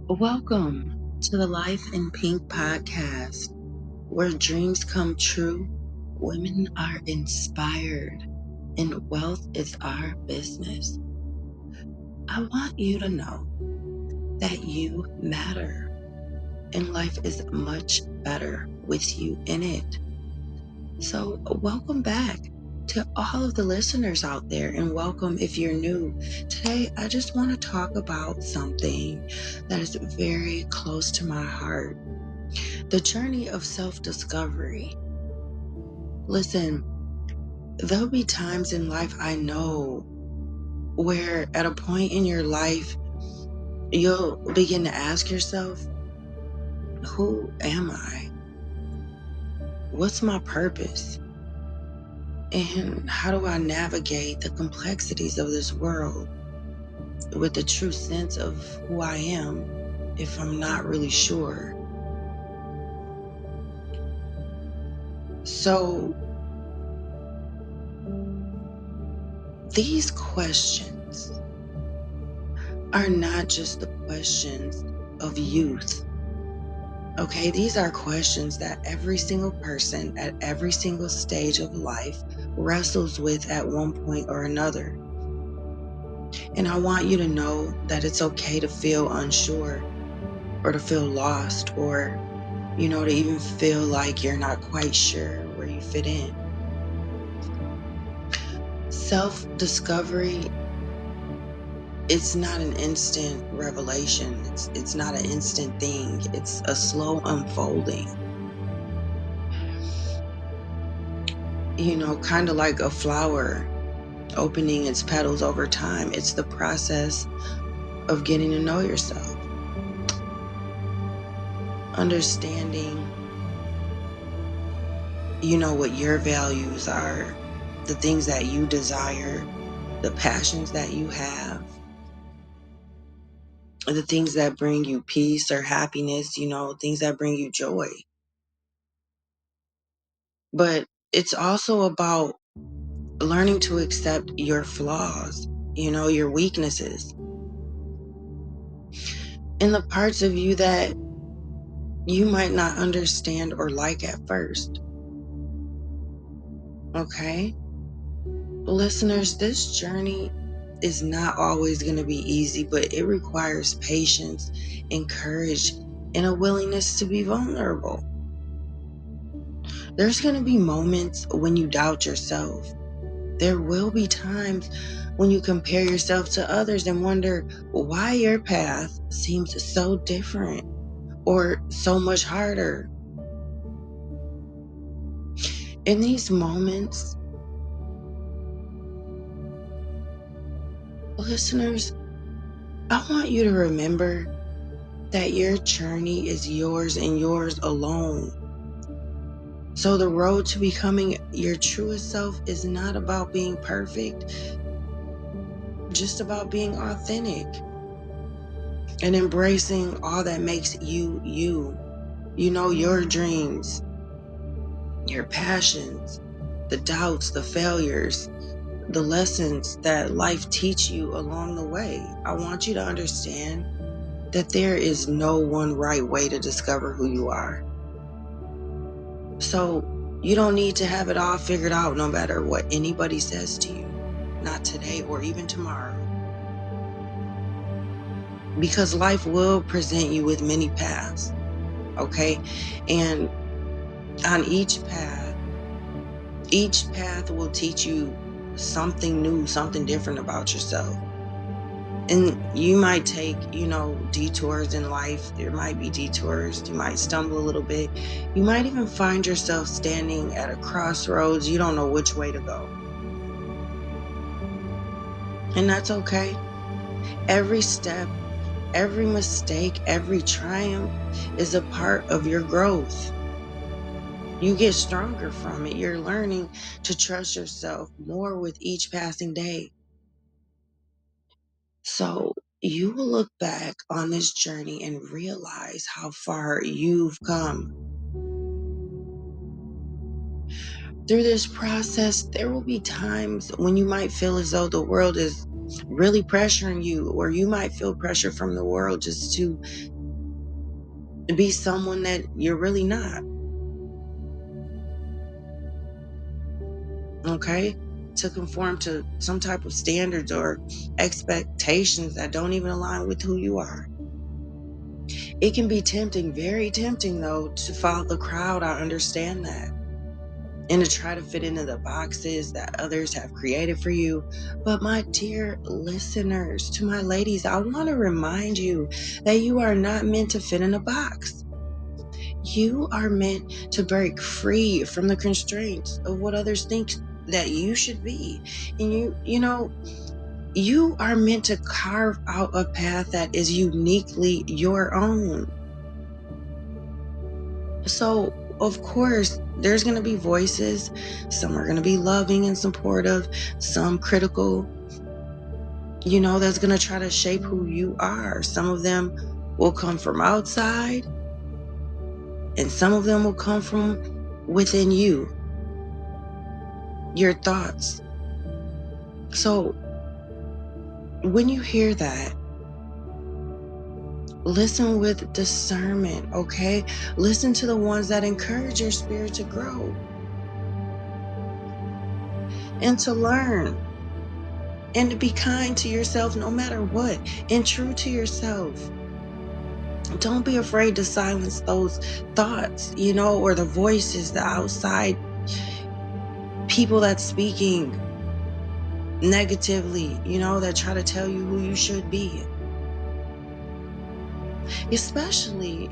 Welcome to the Life in Pink podcast, where dreams come true, women are inspired, and wealth is our business. I want you to know that you matter, and life is much better with you in it. So, welcome back to all of the listeners out there, and welcome if you're new. Today, I just want to talk about something that is very close to my heart. The journey of self-discovery. Listen, there'll be times in life, I know, where at a point in your life, you'll begin to ask yourself, who am I? What's my purpose? And how do I navigate the complexities of this world with a true sense of who I am if I'm not really sure? So, these questions are not just the questions of youth. Okay, these are questions that every single person at every single stage of life wrestles with at one point or another. And I want you to know that it's okay to feel unsure or to feel lost or, to even feel like you're not quite sure where you fit in. Self-discovery, it's not an instant revelation. It's not an instant thing. It's a slow unfolding. Kind of like a flower opening its petals over time. It's the process of getting to know yourself, understanding, what your values are, the things that you desire, the passions that you have, the things that bring you peace or happiness, things that bring you joy. But it's also about learning to accept your flaws, your weaknesses, and the parts of you that you might not understand or like at first. Okay? Listeners, this journey is not always going to be easy, but it requires patience and courage and a willingness to be vulnerable. There's going to be moments when you doubt yourself. There will be times when you compare yourself to others and wonder why your path seems so different or so much harder. In these moments, listeners, I want you to remember that your journey is yours and yours alone. So the road to becoming your truest self is not about being perfect, just about being authentic and embracing all that makes you you. Your dreams, your passions, the doubts, the failures, the lessons that life teach you along the way. I want you to understand that there is no one right way to discover who you are. So you don't need to have it all figured out no matter what anybody says to you, not today or even tomorrow. Because life will present you with many paths, okay? And on each path will teach you something new, something different about yourself. And you might take, detours in life. There might be detours. You might stumble a little bit. You might even find yourself standing at a crossroads. You don't know which way to go. And that's okay. Every step, every mistake, every triumph is a part of your growth. You get stronger from it. You're learning to trust yourself more with each passing day. So you will look back on this journey and realize how far you've come. Through this process, there will be times when you might feel as though the world is really pressuring you, or you might feel pressure from the world just to be someone that you're really not. Okay? To conform to some type of standards or expectations that don't even align with who you are. It can be tempting, very tempting though, to follow the crowd. I understand that. And to try to fit into the boxes that others have created for you. But my dear listeners, to my ladies, I want to remind you that you are not meant to fit in a box. You are meant to break free from the constraints of what others think that you should be. And you are meant to carve out a path that is uniquely your own. So, of course, there's going to be voices. Some are going to be loving and supportive, some critical, that's going to try to shape who you are. Some of them will come from outside, and some of them will come from within you, your thoughts. So, when you hear that, listen with discernment, okay? Listen to the ones that encourage your spirit to grow and to learn and to be kind to yourself no matter what and true to yourself. Don't be afraid to silence those thoughts, or the voices, the outside people that's speaking negatively, that try to tell you who you should be. Especially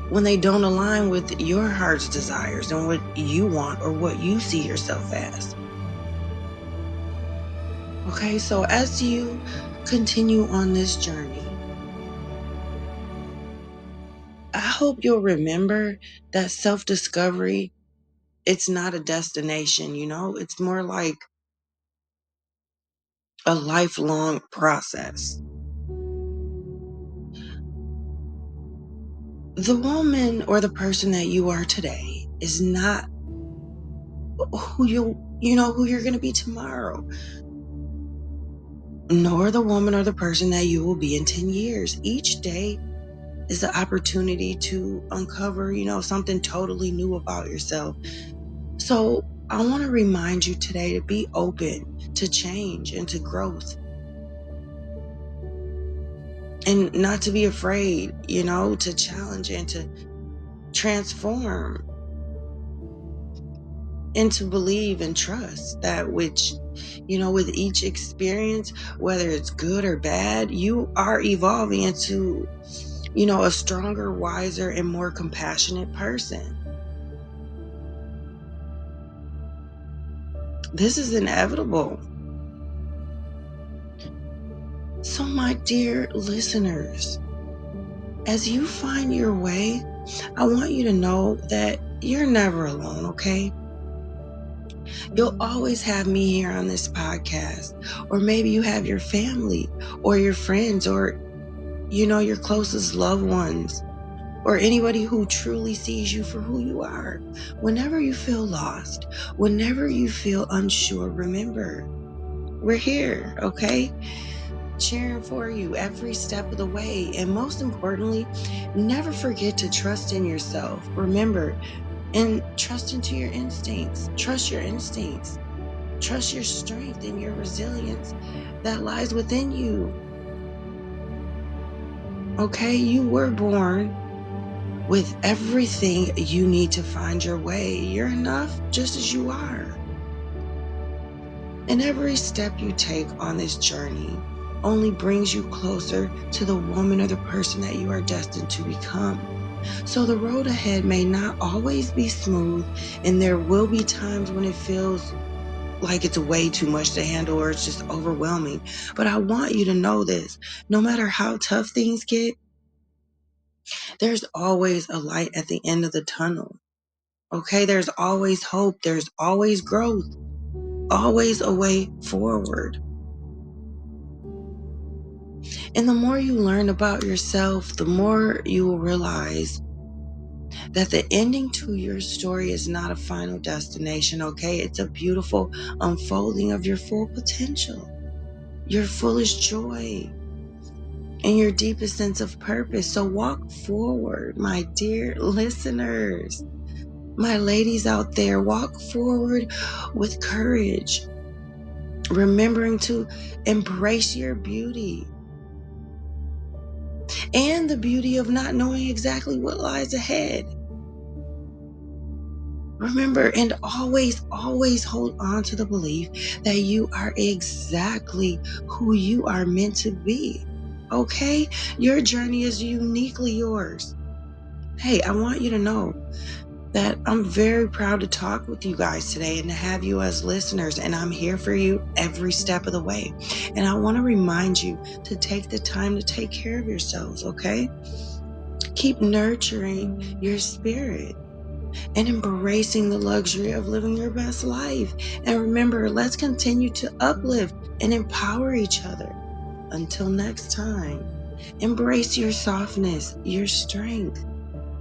when they don't align with your heart's desires and what you want or what you see yourself as. Okay, so as you continue on this journey, I hope you'll remember that self-discovery, it's not a destination, it's more like a lifelong process. The woman or the person that you are today is not who you're going to be tomorrow, nor the woman or the person that you will be in 10 years. Each day is the opportunity to uncover, something totally new about yourself. So I want to remind you today to be open to change and to growth, and not to be afraid, to challenge and to transform, and to believe and trust that which, with each experience, whether it's good or bad, you are evolving into, a stronger, wiser, and more compassionate person. This is inevitable. So, my dear listeners, as you find your way, I want you to know that you're never alone, okay? You'll always have me here on this podcast, or maybe you have your family or your friends or, your closest loved ones, or anybody who truly sees you for who you are. Whenever you feel lost, whenever you feel unsure, remember, we're here, okay? Cheering for you every step of the way. And most importantly, never forget to trust in yourself. Remember, and trust into your instincts. Trust your instincts. Trust your strength and your resilience that lies within you. Okay, you were born with everything you need to find your way. You're enough just as you are. And every step you take on this journey only brings you closer to the woman or the person that you are destined to become. So the road ahead may not always be smooth, and there will be times when it feels like it's way too much to handle or it's just overwhelming. But I want you to know this: no matter how tough things get, there's always a light at the end of the tunnel. Okay, there's always hope, there's always growth, always a way forward. And the more you learn about yourself, the more you will realize that the ending to your story is not a final destination, okay? It's a beautiful unfolding of your full potential, your fullest joy, and your deepest sense of purpose. So walk forward, my dear listeners, my ladies out there, walk forward with courage, remembering to embrace your beauty and the beauty of not knowing exactly what lies ahead. Remember, and always, always hold on to the belief that you are exactly who you are meant to be. Okay? Your journey is uniquely yours. Hey, I want you to know that I'm very proud to talk with you guys today and to have you as listeners, and I'm here for you every step of the way. And I want to remind you to take the time to take care of yourselves, okay? Keep nurturing your spirit and embracing the luxury of living your best life. And remember, let's continue to uplift and empower each other. Until next time, embrace your softness, your strength,